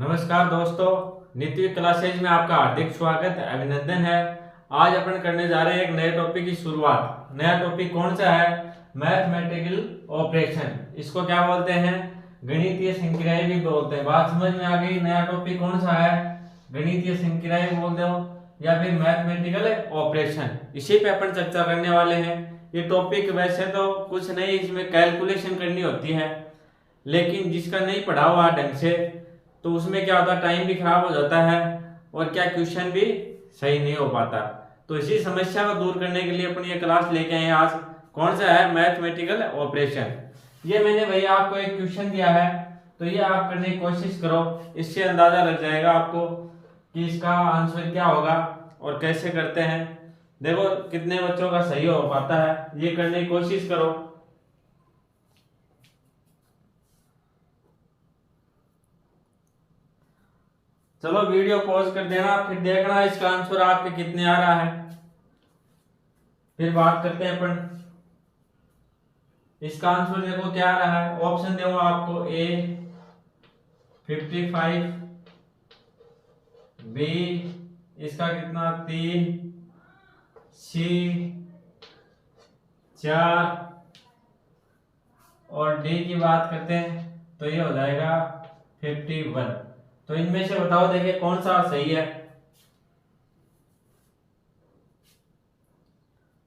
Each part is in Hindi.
नमस्कार दोस्तों, नित्य क्लासेज में आपका हार्दिक स्वागत अभिनंदन है। आज अपन करने जा रहे हैं एक नए टॉपिक की शुरुआत। नया टॉपिक कौन सा है? Mathematical operation. इसको क्या बोलते हैं? गणितीय संक्रियाएं भी बोलते हैं। बात समझ में आ गई? नया टॉपिक कौन सा है? गणितीय संक्रियाएं बोल दो या फिर मैथमेटिकल ऑपरेशन। इसी पे अपन चर्चा करने वाले हैं। ये टॉपिक वैसे तो कुछ नहीं, इसमें कैलकुलेशन करनी होती है, लेकिन जिसका नहीं पढ़ा हुआ ढंग से तो उसमें क्या होता है, टाइम भी खराब हो जाता है और क्या क्वेश्चन भी सही नहीं हो पाता। तो इसी समस्या को दूर करने के लिए अपन ये क्लास लेके आए आज। कौन सा है? Mathematical operation. ये मैंने भैया आपको एक क्वेश्चन दिया है, तो ये आप करने की कोशिश करो। इससे अंदाजा लग जाएगा आपको कि इसका आंसर क्या होगा और कैसे करते हैं। देखो कितने बच्चों का सही हो पाता है, ये करने की कोशिश करो। चलो वीडियो पॉज कर देना, फिर देखना इसका आंसर आपके कितने आ रहा है, फिर बात करते हैं अपन। इसका आंसर देखो क्या आ रहा है। ऑप्शन दूंगा आपको, ए 55, बी इसका कितना 3, सी 4 और डी की बात करते हैं तो ये हो जाएगा 51। तो इनमें से बताओ, देखिए कौन सा सही है।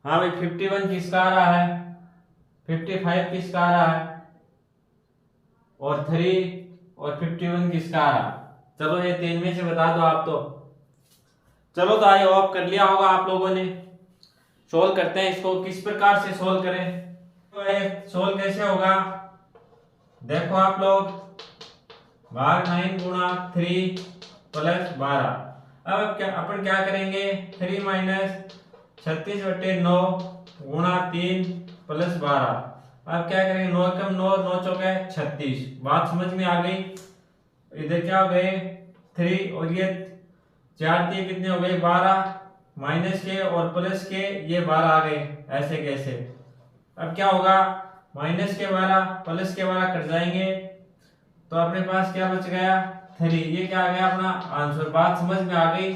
हाँ भाई, 51 किसका आ रहा है, 55 किसका आ रहा है और 3 और 51 किसका आ रहा है। चलो ये तीन में से बता दो आप। तो चलो, तो आई होप कर लिया होगा आप लोगों ने। सोल्व करते हैं इसको, किस प्रकार से सोल्व करें। तो ये सोल्व कैसे होगा, देखो आप लोग, भाग 9 गुणा 3 प्लस 12। अब क्या अपन क्या करेंगे, 3 माइनस 36/9 गुणा 3 प्लस 12। अब क्या करेंगे, 9 कम 9, 9 चौके 36। बात समझ में आ गई? इधर क्या हो गए 3 और ये 4 3 कितने हो गए 12, माइनस के और प्लस के ये 12 आ गए। ऐसे कैसे? अब क्या होगा, माइनस के 12 प्लस के 12 कट जाएंगे तो अपने पास क्या बच गया 3। ये क्या आ गया अपना आंसर। बात समझ में आ गई?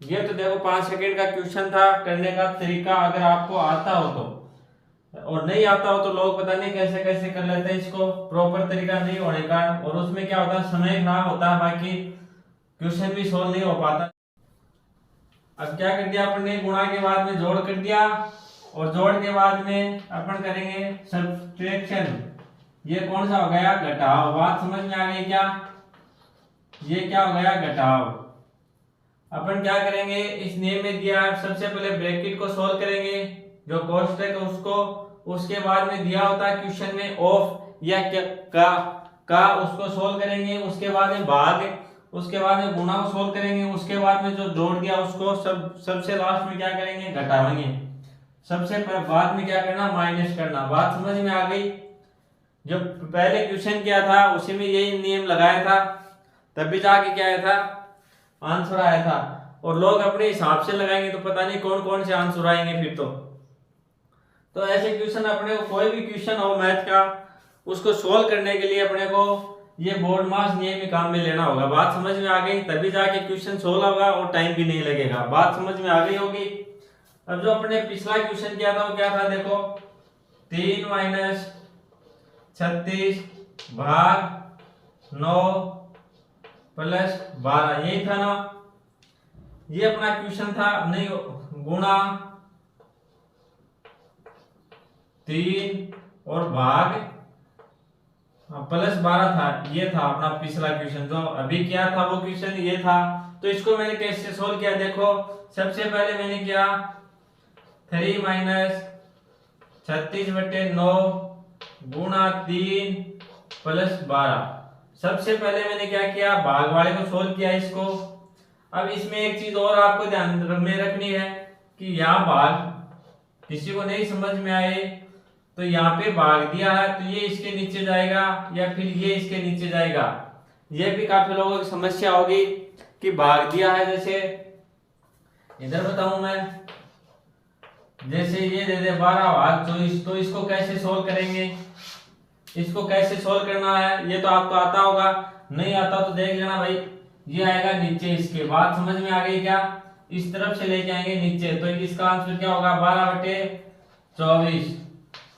ये तो देखो 5 सेकंड का क्वेश्चन था। करने का तरीका अगर आपको आता हो तो, और नहीं आता हो तो लोग पता नहीं कैसे कैसे कर लेते हैं इसको, प्रॉपर तरीका नहीं होने का, और उसमें क्या होता है, समय खराब होता है, बाकी क्वेश्चन भी सोल्व नहीं हो पाता। अब क्या कर दिया अपन ने, गुणा के बाद में जोड़ कर दिया और जोड़ के बाद में अपन करेंगे सब्ट्रैक्शन। ये कौन सा हो गया, घटाव। बात समझ में आ गई क्या? ये क्या हो गया, घटाव। अपन क्या करेंगे, इस नियम में दिया सबसे पहले ब्रैकेट को सोल्व करेंगे, जो कोष्टक है उसको, उसके बाद में दिया होता है क्वेश्चन में ऑफ या का उसको सोल्व करेंगे, उसके बाद में भाग, उसके बाद में गुणा को सोल्व करेंगे, उसके बाद में जो जोड़ दिया उसको सबसे लास्ट में क्या करेंगे, घटाएंगे। सबसे बाद में क्या करना, माइनस करना। बात समझ में आ गई? जो पहले क्वेश्चन किया था उसी में यही नियम लगाया था, तभी जाके क्या आया था, आंसर आया था। और लोग अपने हिसाब से लगाएंगे तो पता नहीं कौन कौन से आंसर आएंगे फिर। तो ऐसे क्वेश्चन अपने को, कोई भी क्वेश्चन हो मैथ का, उसको सोल्व करने के लिए अपने को ये बोर्ड मास नियम में काम में लेना होगा। बात समझ में आ गई? तभी जाके क्वेश्चन सोल्व होगा और टाइम भी नहीं लगेगा। बात समझ में आ गई होगी? अब जो अपने पिछला क्वेश्चन किया था वो क्या था, देखो 3 माइनस 36 भाग 9 प्लस 12, यही था ना। ये अपना क्वेश्चन था, नहीं गुणा 3 और भाग प्लस 12 था। ये था अपना पिछला क्वेश्चन। जो अभी क्या था वो क्वेश्चन ये था। तो इसको मैंने कैसे सोल्व किया, देखो सबसे पहले मैंने किया 3 माइनस 36/9 गुणा 3 प्लस 12। सबसे पहले मैंने क्या किया, भाग वाले को सोल्व किया इसको। अब इसमें एक चीज और आपको ध्यान में रखनी है कि यहाँ भाग किसी को नहीं समझ में आए तो यहाँ पे भाग दिया है तो ये इसके नीचे जाएगा या फिर ये इसके नीचे जाएगा। ये भी काफी लोगों की समस्या होगी कि भाग दिया है, जैसे इधर बताऊं मैं, जैसे ये दे दे 12 भाग 24, तो इसको कैसे सोल्व करेंगे, इसको कैसे सोल्व करना है ये तो आपको आता होगा। नहीं आता तो देख लेना भाई, ये आएगा नीचे इसके। बात समझ में आ गई क्या? इस तरफ से लेके आएंगे नीचे, तो इसका आंसर क्या होगा? 12/24,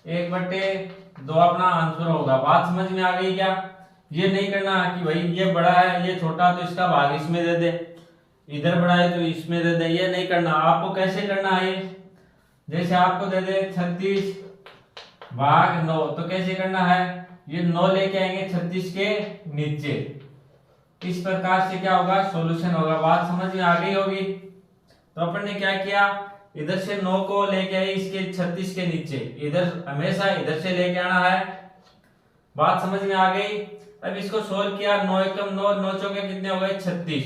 1/2 अपना आंसर होगा। बात समझ में आ गई क्या? ये नहीं करना कि भाई ये बड़ा है ये छोटा तो इसका भाग इसमें दे दे, इधर बड़ा है तो इसमें दे दे, ये नहीं करना। आपको कैसे करना है? जैसे आपको दे दे 36/9, तो कैसे करना है? ये 9 लेके आएंगे 36 के नीचे। इस प्रकार से क्या होगा? सॉल्यूशन होगा। बात समझ में आ गई होगी। तो अपन ने क्या किया, इधर से 9 को लेके आए इसके 36 के नीचे, इधर हमेशा इधर से लेके आना है। बात समझ में आ गई। अब इसको सोल्व किया, 9 एकम 9, 9 चौके कितने हो गए? 36।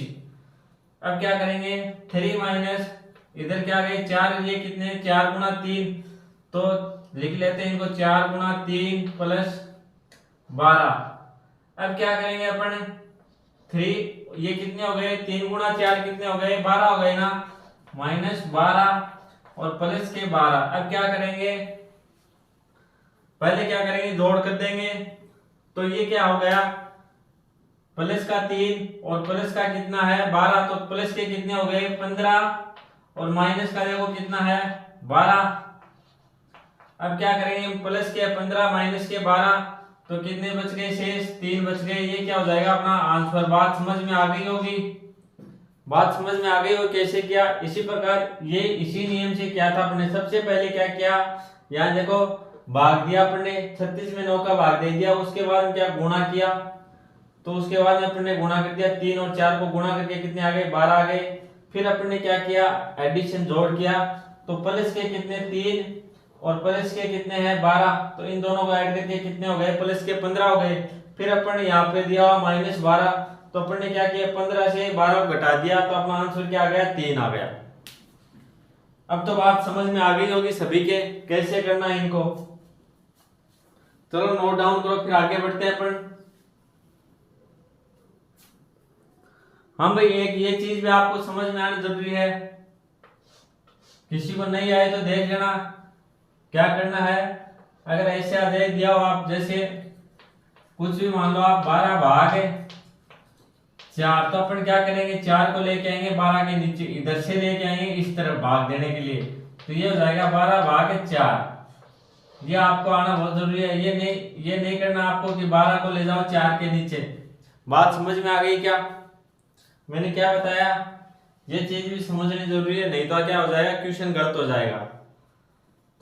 अब क्या करेंगे? 3 माइनस इधर क्या गए 4, ये कितने? 4 गुना 3, तो लिख लेते हैं इनको 4 गुना 3 प्लस 12। अब क्या करेंगे अपन? 3 ये कितने हो गए? 3 गुना 4 कितने हो गए? 12 हो गए ना, माइनस 12 और प्लस के 12। अब क्या करेंगे? पहले क्या करेंगे? जोड़ कर देंगे, तो ये क्या हो गया? प्लस का 3 और प्लस का कितना है? 12, तो प्लस के कितने हो गए? 15 और माइनस का देखो कितना है? 12। अब क्या करेंगे? प्लस के 15 माइनस के 12, तो कितने बच गए? शेष 3 बच गए। ये क्या हो जाएगा? अपना आंसर। बात समझ में आ गई होगी। बात समझ में आ गई हो कैसे किया? इसी प्रकार ये इसी नियम से क्या था अपने, सबसे पहले क्या किया, यहाँ देखो भाग दिया अपने 36 में 9 का भाग दे दिया, उसके बाद क्या गुणा किया, तो उसके बाद अपन ने गुणा कर दिया, 3 और 4 को गुणा करके कितने आ गए? 12 आ गए। फिर अपन ने क्या किया? एडिशन जोड़ किया, तो प्लस के कितने? 3 और प्लस के कितने हैं? 12, तो इन दोनों को ऐड करके कितने हो गए? प्लस के 15 हो गए। फिर अपन ने यहाँ पे दिया माइनस 12, तो अपन ने क्या किया? 15 से 12 को घटा दिया, तो अपना आंसर क्या आ गया? 3 आ गया। अब तो बात समझ में आ गई होगी सभी के, कैसे करना है इनको। चलो नोट डाउन करो, फिर आगे बढ़ते हैं अपन। हाँ भाई, एक ये चीज भी आपको समझ में आना जरूरी है, किसी को नहीं आए तो देख लेना क्या करना है। अगर ऐसे आ जाए दिया हो आप, जैसे कुछ भी मान लो आप 12/4, तो अपन क्या करेंगे? 4 को लेके आएंगे 12 के नीचे, इधर से लेके आएंगे इस तरफ भाग देने के लिए, तो ये हो जाएगा 12/4। ये आपको आना बहुत जरूरी है। ये नहीं करना आपको कि 12 को ले जाओ 4 के नीचे। बात समझ में आ गई क्या? मैंने क्या बताया, ये चीज भी समझनी जरूरी है, नहीं तो क्या हो जाएगा? क्वेश्चन गलत हो जाएगा।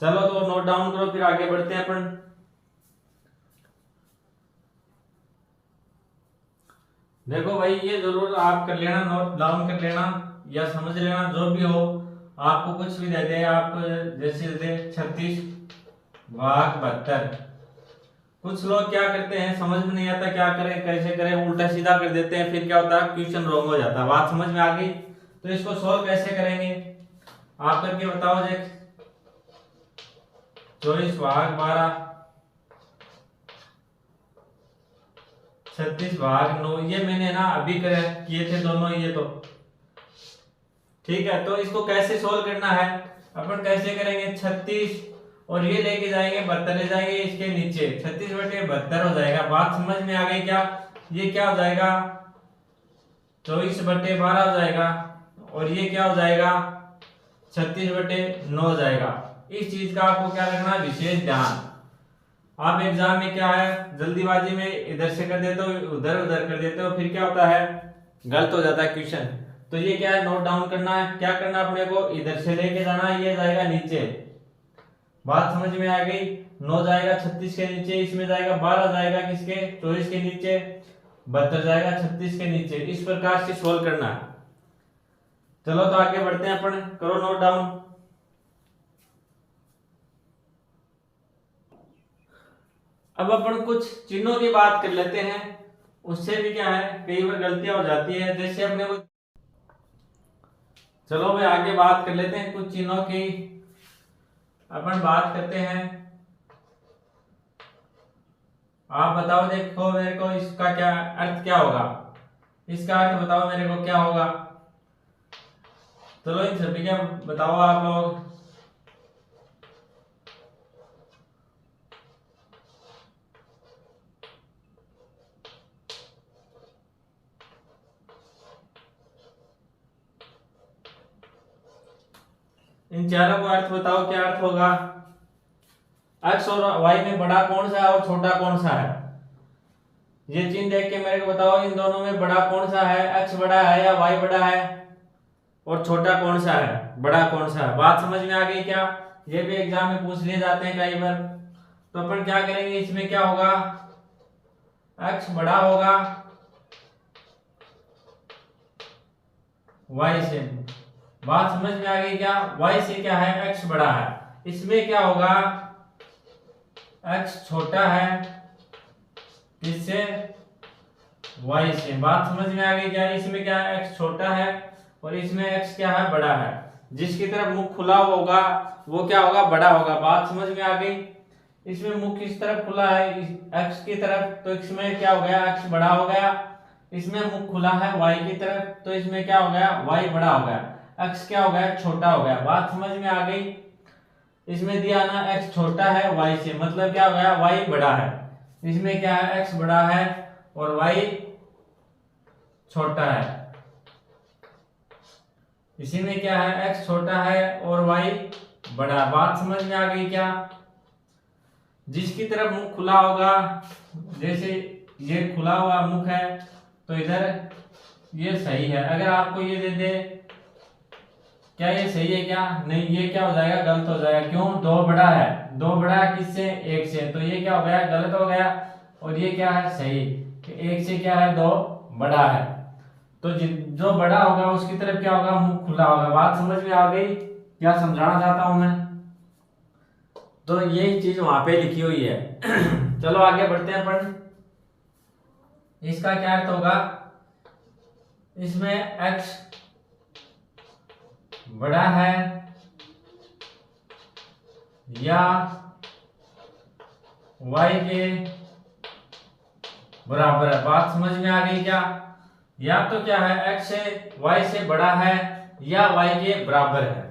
चलो तो नोट डाउन करो, फिर आगे बढ़ते हैं अपन। देखो भाई, ये जरूर आप कर लेना, नोट डाउन कर लेना या समझ लेना, जो भी हो। आपको कुछ भी दे दे, आपको जैसे दे 36/72, कुछ लोग क्या करते हैं, समझ में नहीं आता क्या करें कैसे करें, उल्टा सीधा कर देते हैं, फिर क्या होता है? क्वेश्चन रॉन्ग हो जाता है। बात समझ में आ गई? तो इसको सॉल्व कैसे करेंगे आप करके बताओ। देख 24/12, 36/9, ये मैंने ना अभी किए थे दोनों, ये तो ठीक है। तो इसको कैसे सोल्व करना है? अपन कैसे करेंगे? 36 और ये लेके जाएंगे 72 ले जाएंगे इसके नीचे, 36/72 हो जाएगा। बात समझ में आ गई क्या? ये क्या हो जाएगा? 24/12 हो जाएगा, और ये क्या हो जाएगा? 36/9 हो जाएगा। इस चीज का आपको क्या रखना है? विशेष ध्यान। आप एग्जाम में क्या है, जल्दीबाजी में इधर से कर देते हो, उधर उधर कर देते हो, फिर क्या होता है? गलत हो जाता है क्वेश्चन। तो ये क्या है? नोट डाउन करना है। क्या करना अपने को? इधर से लेके जाना है, ये जाएगा नीचे। बात समझ में आ गई? 9 जाएगा 36 के नीचे, इसमें जाएगा 12 जाएगा किसके? 24 के नीचे, 72 जाएगा 36 के नीचे। इस प्रकार से सोल्व करना है। चलो तो आगे बढ़ते हैं अपन, करो नोट डाउन। अब अपन कुछ चिन्हों की बात कर लेते हैं, उससे भी क्या है, कई बार गलतियां हो जाती है। जैसे अपने को, चलो भाई आगे बात कर लेते हैं कुछ चिन्हों की। अपन बात करते हैं, आप बताओ, देखो मेरे को इसका क्या अर्थ क्या होगा, इसका अर्थ बताओ मेरे को क्या होगा। चलो इन सभी का बताओ आप लोग। इन चारों का अर्थ बताओ, क्या अर्थ होगा? एक्स और वाई में बड़ा कौन सा है और छोटा कौन सा है? ये चिन्ह देख के मेरे को बताओ, इन दोनों में बड़ा कौन सा है? एक्स बड़ा है या वाई बड़ा है? और छोटा कौन सा है, बड़ा कौन सा है? बात समझ में आ गई क्या? ये भी एग्जाम में पूछ लिए जाते हैं कई बार। तो अपन क्या करेंगे, इसमें क्या होगा, एक्स बड़ा होगा वाई से। बात समझ में आ गई क्या? वाई से क्या है, एक्स बड़ा है। इसमें क्या होगा, एक्स छोटा है किससे? वाई से। बात समझ में आ गई क्या? इसमें क्या है, एक्स छोटा है और इसमें एक्स क्या है, बड़ा है। जिसकी तरफ मुख खुला होगा वो क्या होगा, बड़ा होगा। बात समझ में आ गई? इसमें मुख किस तरफ खुला है, एक्स की तरफ, तो इसमें क्या हो गया, एक्स बड़ा हो गया। इसमें मुख खुला है वाई की तरफ, तो इसमें क्या हो गया, वाई बड़ा हो गया। एक्स क्या हो गया, छोटा हो गया। बात समझ में आ गई? इसमें दिया ना एक्स छोटा है वाई से, मतलब क्या हो गया, वाई बड़ा है। इसमें क्या है, एक्स बड़ा है और वाई छोटा है। इसी में क्या है, एक्स छोटा है और वाई बड़ा। बात समझ में आ गई क्या? जिसकी तरफ मुख खुला होगा, जैसे ये खुला हुआ मुख है तो इधर ये सही है। अगर आपको ये दे दे, क्या ये सही है क्या? नहीं, ये क्या हो जाएगा, गलत हो जाएगा। क्यों? दो बड़ा है, दो बड़ा है किससे, एक से, तो ये क्या हो गया, गलत हो गया। और ये क्या है, सही, एक से क्या है, दो बड़ा है। तो जो बड़ा होगा उसकी तरफ क्या होगा, मुख खुला होगा। बात समझ में आ गई? क्या समझाना चाहता हूं मैं? तो ये चीज वहां पे लिखी हुई है। चलो आगे बढ़ते हैं अपन। इसका क्या अर्थ होगा, इसमें x बड़ा है या y के बराबर है। बात समझ में आ गई क्या? या तो क्या है, x से y से बड़ा है या y के बराबर है,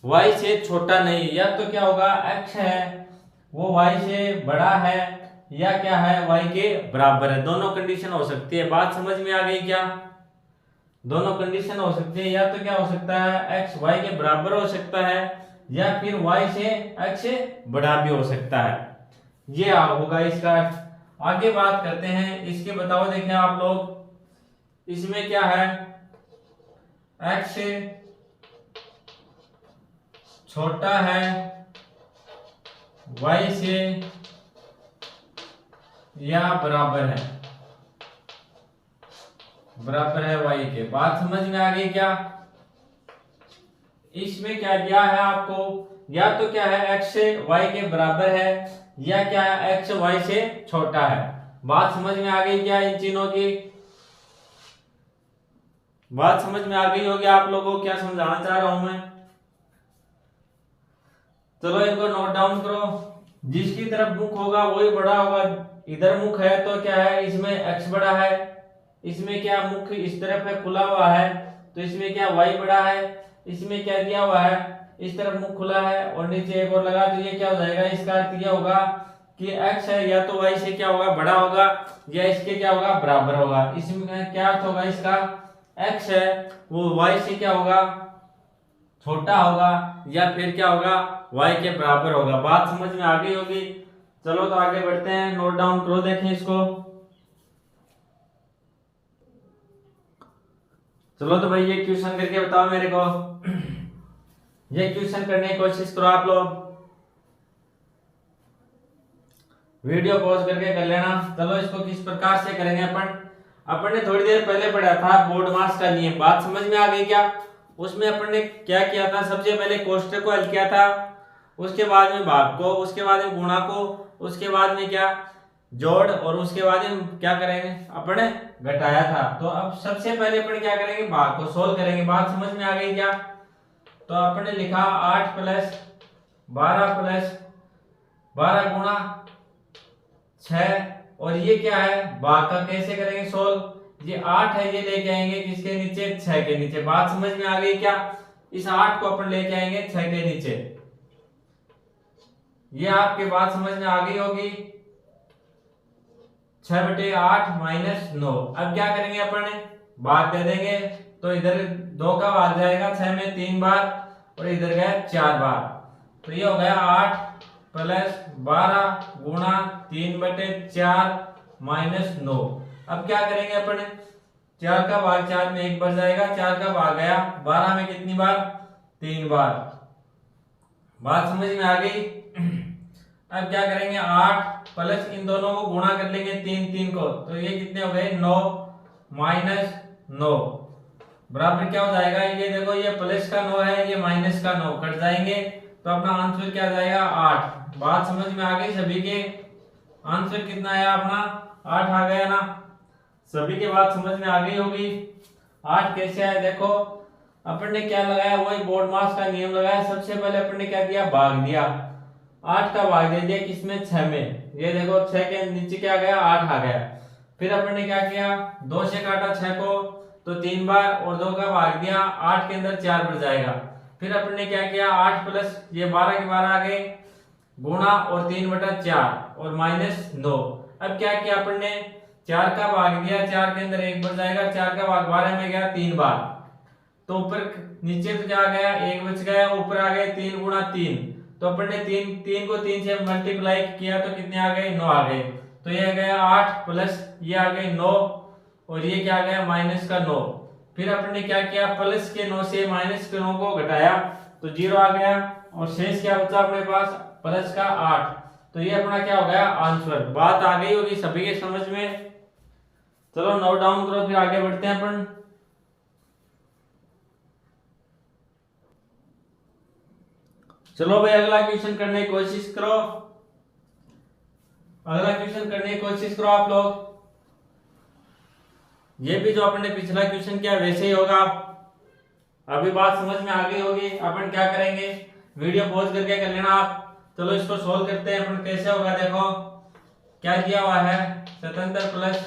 y से छोटा नहीं। या तो क्या होगा, x है वो y से बड़ा है या क्या है, y के बराबर है। दोनों कंडीशन हो सकती है। बात समझ में आ गई क्या? दोनों कंडीशन हो सकती है। या तो क्या हो सकता है, x y के बराबर हो सकता है या फिर y से x से बड़ा भी हो सकता है। ये होगा इसका। आगे बात करते हैं इसके, बताओ देखें आप लोग, इसमें क्या है, x से छोटा है y से या बराबर है, बराबर है y के। बात समझ में आ गई क्या? इसमें क्या दिया है आपको, या तो क्या है, x से y के बराबर है या क्या है, x y से छोटा है। बात समझ में आ गई क्या इन तीनों की? बात समझ में आ गई होगी आप लोगों को, क्या समझाना चाह रहा हूं मैं? चलो इनको नोट डाउन करो। जिसकी तरफ मुख होगा वही बड़ा होगा। इधर मुख है तो क्या है, इसमें x बड़ा है। इसमें क्या, मुख इस तरफ है, खुला हुआ है, तो इसमें क्या, y बड़ा है। इसमें क्या दिया हुआ है, इस तरफ मुख खुला है और नीचे एक और लगा, तो ये क्या हो जाएगा, इसका अर्थ यह होगा कि x है या तो y से क्या होगा, बड़ा होगा या इसके क्या होगा, बराबर होगा। इसमें क्या अर्थ होगा इसका, x है वो y से क्या होगा, छोटा होगा या फिर क्या होगा, y के बराबर होगा। बात समझ में आ गई होगी। चलो तो आगे बढ़ते हैं, नोट डाउन करो, देखें इसको। चलो तो भाई ये क्वेश्चन करके बताओ मेरे को। ये क्वेश्चन करने की कोशिश करो आप लोग, वीडियो पॉज करके कर लेना। चलो इसको किस प्रकार से करेंगे अपन ने थोड़ी देर पहले पढ़ा था बोर्ड मास का नियम। बात समझ में आ गई क्या? उसमें अपन ने क्या किया था, सबसे पहले कोष्टक को हल किया था, उसके बाद में भाग को, उसके बाद में गुणा को, उसके बाद में क्या, जोड़, और उसके बाद में क्या करेंगे, अपन घटाया था। तो अब सबसे पहले अपन क्या करेंगे, भाग को सोल्व करेंगे। बात समझ में आ गई क्या? तो अपन ने लिखा 8 + 12 गुणा 6, और ये क्या है, भाग का कैसे करेंगे सोल्व, ये 8 है, ये लेके आएंगे किसके नीचे, 6 के नीचे। बात समझ में आ गई क्या? इस 8 को अपन लेके आएंगे 6 के नीचे। ये आपके बात समझ में आ गई होगी। 6/8 - 9। अब क्या करेंगे अपन, भाग दे देंगे, तो इधर 2 का भाग जाएगा 6 में 3 बार, और इधर गया 4 बार। तो ये हो गया 8 प्लस 12 गुणा 3/4 माइनस 9। अब क्या करेंगे अपन, 4 का भाग 4 में 1 बच जाएगा, 4 का भाग गया 12 में कितनी बार, 3 बार। बात समझ में आ गई। अब क्या करेंगे, 8 प्लस इन दोनों को गुणा कर लेंगे 3 को, तो ये कितने हो गए 9 माइनस 9 बराबर क्या हो जाएगा, ये देखो ये प्लस का 9 है, ये माइनस का 9 कट जाएंगे, तो अपना आंसर क्या जाएगा 8। बात समझ में आ गई सभी के, आंसर कितना आया अपना 8 आ गया ना, सभी के बात समझ में आ गई होगी। 8 कैसे आया, देखो अपन ने क्या लगाया, वही बोर्ड मास का नियम लगाया। सबसे पहले अपन ने क्या दिया, भाग दिया, 8 का भाग दे दिया किसमें, 6 में। ये देखो 6 के नीचे क्या गया, 8 आ गया। फिर अपन ने क्या किया, 2 से काटा 6 को तो 3 बार, और 2 का भाग दिया, 8 के अंदर 4 बढ़ जाएगा। फिर अपन ने क्या किया, 8 प्लस ये 12 के 12 आ गए गुणा और 3/4 और माइनस 9। अब क्या किया अपन ने, 4 का भाग दिया, 4 के अंदर 1 बढ़ जाएगा, 4 का भाग 12 में गया 3 बार, तो ऊपर नीचे तो क्या आ गया 1 बच गया, ऊपर आ गए 3 गुणा 3, तो अपन ने 3 को 3 से मल्टीप्लाई किया तो कितने आ गए 9 आ गए। तो ये आ गया 8 प्लस ये आ गए 9 और ये क्या आ गया माइनस का 9। फिर अपन ने क्या किया, प्लस के 9 से माइनस के 9 को घटाया तो 0 आ गया, और शेष क्या बचा अपने पास, प्लस का 8। तो ये अपना क्या हो गया आंसर। बात आ गई होगी सभी के समझ में। चलो नोट डाउन करो, फिर आगे बढ़ते हैं अपन। चलो भाई अगला क्वेश्चन करने की कोशिश करो, अगला क्वेश्चन करने की कोशिश करो आप लोग। ये भी जो अपन ने पिछला क्वेश्चन किया वैसे ही होगा। अभी बात समझ में आ गई होगी। अपन क्या करेंगे, वीडियो पॉज करके कर लेना आप। चलो इसको सोल्व करते हैं अपन, कैसे होगा देखो। क्या दिया हुआ है, 77 प्लस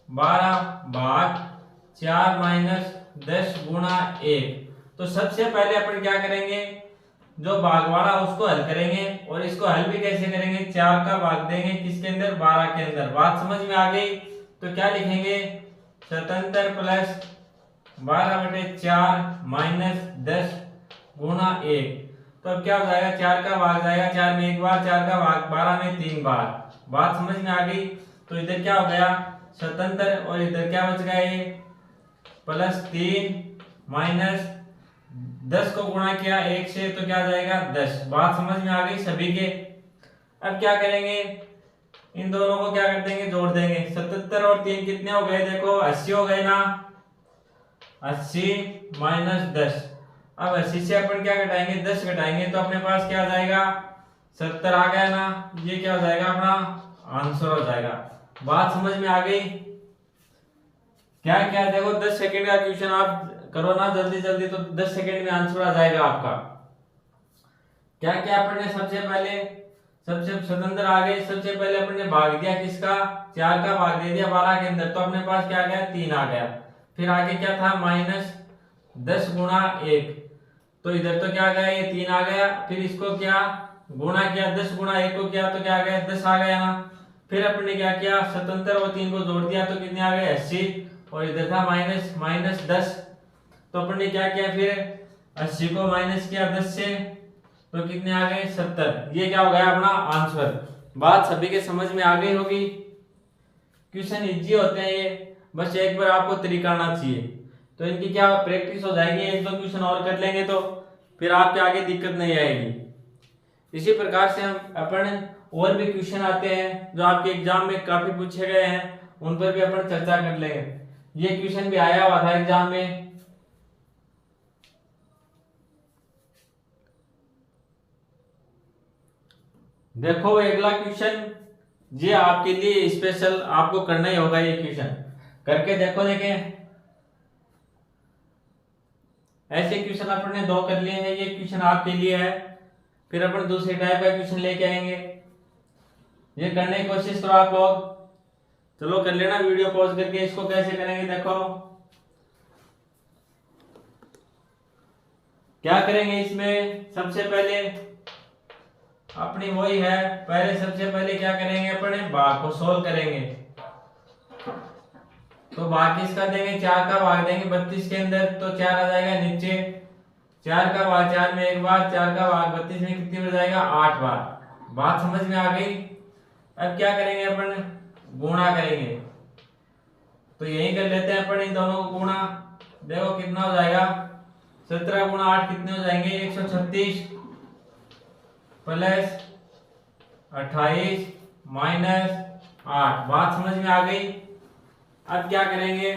12 भाग 4 माइनस 10 गुणा 1। तो सबसे पहले अपन क्या करेंगे, जो भाग वाला उसको हल करेंगे, और इसको हल भी कैसे करेंगे, 4 का भाग देंगे किसके अंदर, 12 के अंदर। बात समझ में आ गई। तो क्या लिखेंगे, 77 प्लस 12/4 माइनस 10 गुणा 1। तो अब क्या हो जाएगा, 4 का भाग जाएगा 4 में 1 बार, 4 का भाग 12 में 3 बार। बात समझ में आ गई। तो इधर क्या हो गया 77 और इधर क्या बच गया ये प्लस 3 माइनस 10 को गुणा किया 1 से तो क्या जाएगा 10। बात समझ में आ गई सभी के। अब क्या करेंगे, इन दोनों को क्या कर देंगे, जोड़ देंगे। 77 और 3 कितने हो गए, देखो 80 हो गए ना, 80 माइनस 10। अब 80 से अपन क्या घटाएंगे, 10 घटाएंगे तो अपने पास क्या आ जाएगा 70 आ गया ना। ये क्या हो जाएगा, अपना आंसर हो जाएगा। बात समझ में आ गई। क्या क्या देखो 10 सेकंड का क्वेश्चन आप करो ना जल्दी जल्दी, तो 10 सेकंड में आंसर आ जाएगा आपका। क्या क्या अपन ने सबसे पहले, सबसे स्वतंत्र आ गए। सबसे पहले अपन ने भाग दिया किसका, 4 का भाग दे दिया 12 के अंदर, तो अपने पास क्या आ गया 3 आ गया। फिर आगे क्या था माइनस 10 गुणा 1, तो इधर तो क्या आ गया ये 3 आ गया। फिर इसको क्या गुणा किया, 10 गुणा 1 को किया तो क्या आ गया 10 आ गया ना। फिर अपन ने क्या किया 77 और 3 को जोड़ दिया तो कितने आ गए 80, और इधर था माइनस 10, तो अपन ने क्या किया फिर 80 को माइनस किया 10 से तो कितने आ गए 70। ये क्या हो गया अपना आंसर। बात सभी के समझ में आ गई होगी। क्वेश्चन इजी होते हैं ये, बस एक बार आपको तरीका आना चाहिए, तो इनकी क्या प्रैक्टिस हो जाएगी। एक दो क्वेश्चन और कर लेंगे तो फिर आपके आगे दिक्कत नहीं आएगी। इसी प्रकार से हम अपन और भी क्वेश्चन आते हैं जो आपके एग्जाम में काफी पूछे गए हैं, उन पर भी अपन चर्चा कर लेंगे। ये क्वेश्चन भी आया हुआ था एग्जाम में। देखो अगला क्वेश्चन ये आपके लिए स्पेशल, आपको करना ही होगा। ये क्वेश्चन करके देखो, देखें ऐसे क्वेश्चन अपन ने 2 कर लिए हैं, ये क्वेश्चन आपके लिए है। फिर अपन दूसरे टाइप का क्वेश्चन लेके आएंगे। ये करने की कोशिश करो आप लोग। चलो कर लेना वीडियो पॉज करके। इसको कैसे करेंगे देखो, क्या करेंगे इसमें, सबसे पहले अपनी वही है, पहले सबसे पहले क्या करेंगे अपने भाग को सोल्व करेंगे। तो भाग किसका देंगे, 4 का भाग देंगे 32 के अंदर, तो 4 आ जाएगा नीचे, 4 का भाग 4 में एक बार, 4 का भाग 32 में कितनी बार जाएगा? 8 बार। बात समझ में आ गई? अब क्या करेंगे अपन? गुणा करेंगे। तो यही कर लेते हैं अपन इन दोनों को गुणा। देखो कितना हो जाएगा? 17 गुणा 8 कितने हो जाएंगे? 136 प्लस 28 माइनस 8। बात समझ में आ गई? अब क्या करेंगे?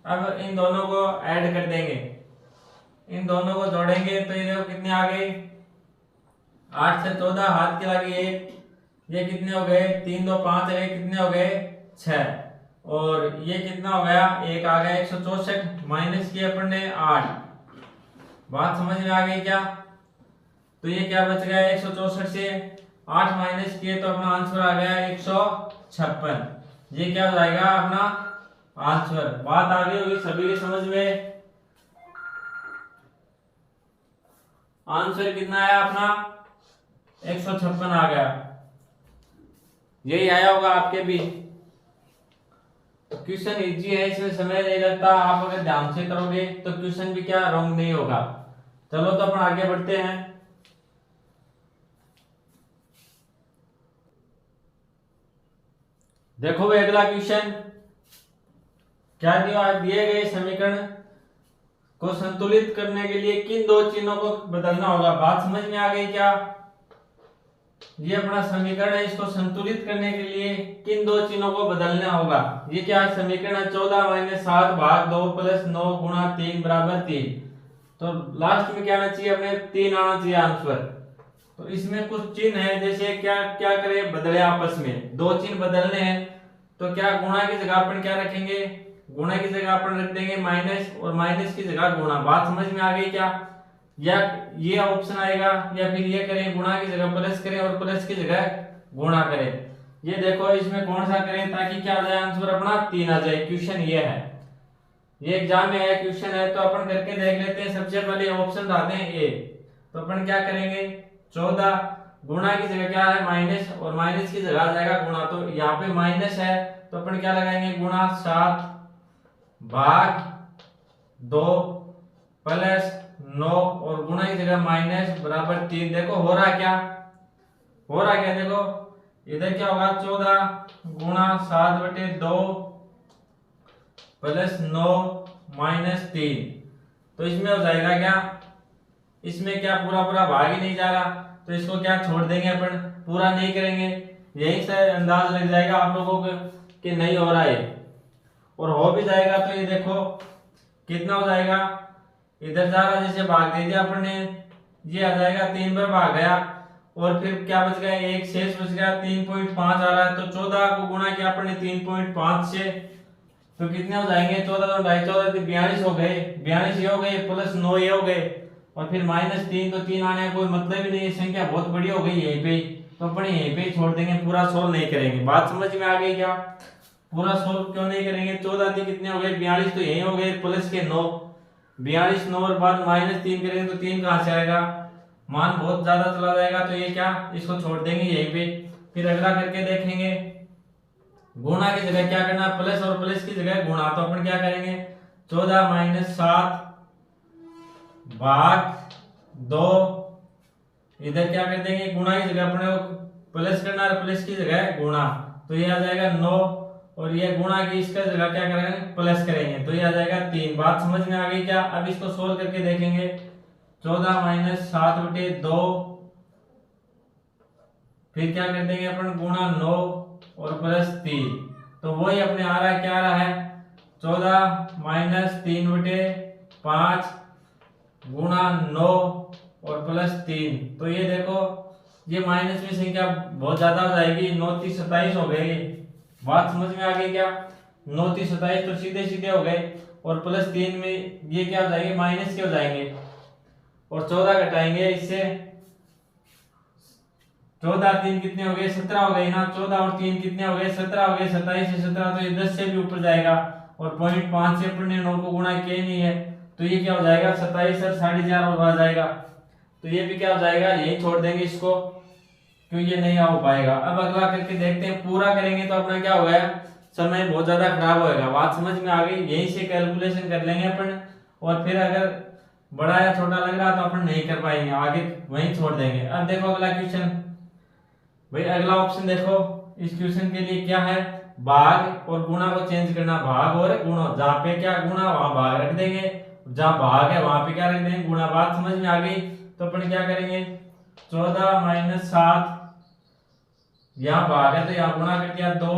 अब इन दोनों को ऐड कर देंगे, इन दोनों को जोड़ेंगे तो ये देखो कितने आ गए? 8 से 14 हाथ के लगे 1, ये कितने हो गए? 3 2 5 है, कितने हो गए? 6। और ये कितना हो गया? 1 आ गया 164 माइनस किया अपन ने 8। बात समझ में आ गई क्या? तो ये क्या बच गया? 164 से 8 माइनस किए तो अपना आंसर आ गया 156। ये क्या हो जाएगा अपना आंसर। बात आ गई होगी सभी की समझ में? आंसर कितना आया अपना? 156 आ गया। यही आया होगा आपके भी। क्वेश्चन इजी है, इसमें समय नहीं लगता। आप अगर ध्यान से करोगे तो क्वेश्चन भी क्या रॉन्ग नहीं होगा। चलो तो अपन आगे बढ़ते हैं। देखो भाई अगला क्वेश्चन क्या दिए गए समीकरण को संतुलित करने के लिए किन दो चिन्हों को बदलना होगा। बात समझ में आ गई क्या? ये अपना समीकरण है, इसको संतुलित करने के लिए किन दो चिन्हों को बदलना होगा। ये क्या है? समीकरण है 14 माइनस 7 भाग 2 प्लस 9 गुणा 3 बराबर 3। तो लास्ट में क्या आना चाहिए? अपने 3 आना चाहिए आंसर। तो इसमें कुछ चिन्ह है, जैसे क्या क्या करें? बदले आपस में, दो चिन्ह बदलने हैं तो क्या गुणा की जगह अपन क्या रखेंगे? गुणा की जगह अपन रख देंगे माइनस, और माइनस की जगह गुणा। बात समझ में आ गई क्या? या ये ऑप्शन आएगा, या फिर ये करें गुणा की जगह प्लस करें और प्लस की जगह गुणा करें। ये देखो इसमें कौन सा करें ताकि क्या आ जाए आंसर अपना? 3 आ जाए। क्वेश्चन ये है, ये एग्जाम में है क्वेश्चन है, तो अपन करके देख लेते हैं। सबसे पहले ऑप्शन डालते हैं ए, तो अपन क्या करेंगे? 14 गुणा की जगह क्या है? माइनस, और माइनस की जगह आ जाएगा गुणा। तो यहाँ पे माइनस है तो अपन क्या लगाएंगे? गुणा 7 भाग 2 प्लस 9 और गुणा की जगह माइनस बराबर 3। देखो हो रहा क्या? हो रहा क्या? देखो इधर क्या होगा? 14 गुणा 7/2 प्लस 9 माइनस 3। तो इसमें हो जाएगा क्या? इसमें क्या पूरा पूरा भाग ही नहीं जा रहा, तो इसको क्या छोड़ देंगे अपन, पूरा नहीं करेंगे। यही से अंदाज लग जाएगा आप लोगों को कि नहीं हो रहा है। और हो भी जाएगा तो ये देखो कितना हो जाएगा? इधर जा रहा, जैसे भाग दे दिया अपन ने, ये आ जाएगा 3 बार भाग गया, और फिर क्या बच गया? एक शेष बच गया 3.5 आ रहा है। तो 14 को गुणा किया अपन ने 3.5 से, तो कितने हो जाएंगे? 14 तो 2.5 14 42 हो गए, 42 ये हो गए प्लस 9 ये हो गए, और फिर माइनस 3, तो 3 आने का कोई मतलब ही नहीं है। संख्या बहुत बड़ी हो गई यहीं पे, तो अपन यहीं पे छोड़ देंगे, पूरा सोल्व नहीं करेंगे। बात समझ में आ गई क्या? पूरा सोल्व क्यों नहीं करेंगे? 14 थी कितने हो गए? 42 तो यही हो गए प्लस के 9, 42 9 और बाद माइनस 3 करेंगे तो 3 कहां से आएगा? मान बहुत ज्यादा चला जाएगा, तो ये क्या, इसको छोड़ देंगे यहीं पे। फिर अगला करके देखेंगे, गुणा की जगह क्या करना? प्लस, और प्लस की जगह गुणा। तो अपन क्या करेंगे? 14 माइनस 7 भाग 2, इधर क्या कर देंगे? गुणा की जगह अपने प्लस करना है, प्लस की जगह गुणा, तो ये आ जाएगा 9, और ये गुणा की इसका जगह क्या करेंगे? प्लस करेंगे, तो ये आ जाएगा 3। बात समझ में आ गई क्या? अब इसको सोल्व करके देखेंगे। 14 माइनस 7/2, फिर क्या कर देंगे अपन? गुणा 9 और प्लस 3, तो वही अपने आ रहा है, क्या आ रहा है? 14 माइनस 3/5 गुणा 9 और प्लस 3। तो ये देखो ये माइनस में संख्या बहुत ज्यादा हो जाएगी, 9 3 27 हो गई। बात समझ में आ गई क्या? 9 3 27 तो सीधे सीधे हो गए, और प्लस 3 में ये क्या हो जाएंगे? माइनस के हो जाएंगे, और 14 घटाएंगे इससे, 14 3 कितने हो गए? 17 हो गए ना। 14 और 3 कितने हो गए? 17 हो गए। 27 से 17, तो ये 10 से भी ऊपर जाएगा, और 0.5 से अपन ने 9 को गुणा किया नहीं है, तो ये क्या हो जाएगा? 27 और 4.5 और आ जाएगा, तो ये भी क्या हो जाएगा? यही छोड़ देंगे इसको, क्यों ये नहीं हो पाएगा। अब अगला करके देखते हैं, पूरा करेंगे तो अपना क्या हो गया? समय बहुत ज्यादा खराब होएगा। बात समझ में आ गई? यहीं से कैलकुलेशन कर लेंगे अपन, और फिर अगर बड़ा या छोटा लग रहा तो अपन नहीं कर पाएंगे, आगे वहीं छोड़ देंगे। अब देखो अगला क्वेश्चन, भाई अगला ऑप्शन देखो, इस क्वेश्चन के लिए क्या है, भाग और गुणा को चेंज करना, भाग और गुणा, जहाँ पे क्या गुणा वहां भाग रख देंगे, जहाँ भाग है वहां पे क्या रख देंगे गुणा। बात समझ में आ गई? तो अपन क्या करेंगे, 14 माइनस 7, यहाँ भाग है तो यहाँ गुणा कर दिया 2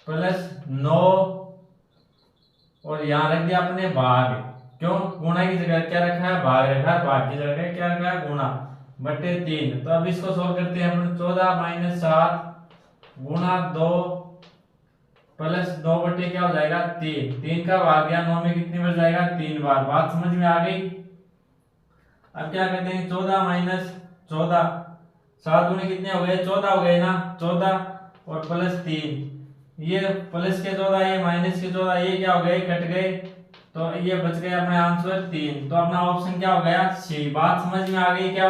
प्लस 9 और यहाँ रख दिया अपने भाग, क्यों गुणा की जगह क्या रखा है भाग रखा है, भाग की जगह क्या रखा है गुणा बटे 3। तो अब इसको सोल्व करते हैं अपन, 14 माइनस 7 गुणा 2 प्लस 9 बटे क्या हो जाएगा 3, 3 का भाग गया 9 में कितनी बार जाएगा 3 बार। बात समझ में आ गई? अब क्या करते हैं, 14 माइनस 14, 7 गुणे कितने हो गए 14 हो गए ना, 14 और प्लस 3, ये प्लस के 14 ये माइनस के 14 ये क्या हो गए कट गए, तो ये बच गए अपने आंसर 3। तो अपना ऑप्शन क्या हो गया सी। बात समझ में आ गई क्या?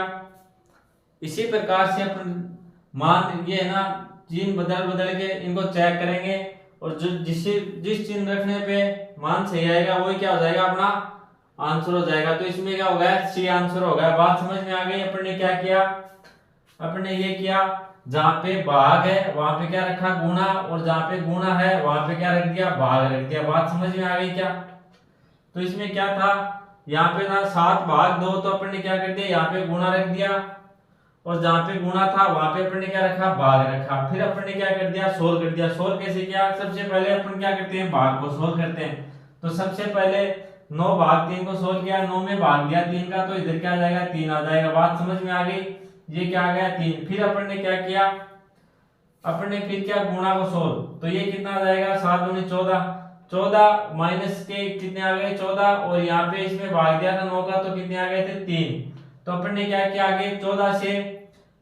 इसी प्रकार से अपन मान ये है ना चिन्ह बदल बदल के इनको चेक करेंगे और जो जिस चिन्ह रखने पे मान सही आएगा वही क्या हो जाएगा अपना आंसर हो जाएगा। तो इसमें क्या हो गया सी आंसर हो गया। बात समझ में आ गई? अपन ने क्या किया, अपन ने ये किया जहाँ पे भाग है वहां पे क्या रखा गुणा और जहाँ पे गुणा है वहां पे क्या रख दिया भाग रख दिया। बात समझ में आ गई क्या? तो इसमें क्या था, यहाँ पे था 7 भाग 2, तो अपन ने क्या कर दिया यहाँ पे गुणा रख दिया और जहाँ पे गुणा था वहां पे अपन ने क्या रखा भाग रखा। फिर अपन ने क्या कर दिया सोल्व कर दिया। सोल्व कैसे किया, सबसे पहले अपन क्या करते हैं भाग को सोल्व करते हैं। तो सबसे पहले 9 भाग 3 को सोल्व किया, 9 में भाग दिया 3 का, तो इधर क्या आ जाएगा 3 आ जाएगा। बात समझ में आ गई? ये क्या आ गया 3। फिर अपन ने क्या किया, अपन ने फिर क्या गुणा को सोल्व, तो ये कितना आ जाएगा 7 दूनी 14, 14 माइनस के कितने आ गए 14 और यहाँ पे इसमें भाग दिया था 9 का, तो कितने आ गए थे 3। तो अपन ने क्या किया आगे 14 से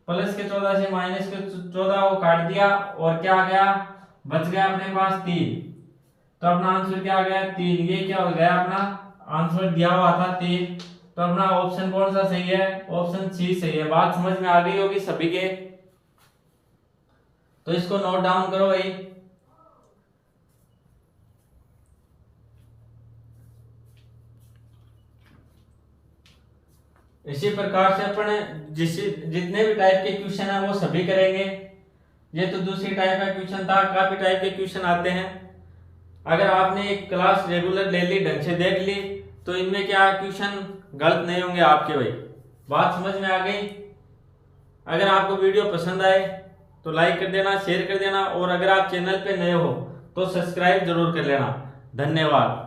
प्लस के 14 से माइनस के 14 को काट दिया और क्या आ गया बच गया अपने पास 3। तो अपना आंसर क्या आ गया 3। ये क्या हो गया अपना आंसर दिया हुआ था 3। तो अपना ऑप्शन कौन सा सही है, ऑप्शन सी सही है। बात समझ में आ गई होगी सभी के, तो इसको नोट डाउन करो भाई। इसी प्रकार से अपन जितने भी टाइप के क्वेश्चन है वो सभी करेंगे। ये तो दूसरी टाइप का क्वेश्चन था, काफी टाइप के क्वेश्चन आते हैं। अगर आपने एक क्लास रेगुलर डेली ढंग से देख ली तो इनमें क्या क्वेश्चन गलत नहीं होंगे आपके भाई। बात समझ में आ गई? अगर आपको वीडियो पसंद आए तो लाइक कर देना, शेयर कर देना और अगर आप चैनल पे नए हो तो सब्सक्राइब जरूर कर लेना। धन्यवाद।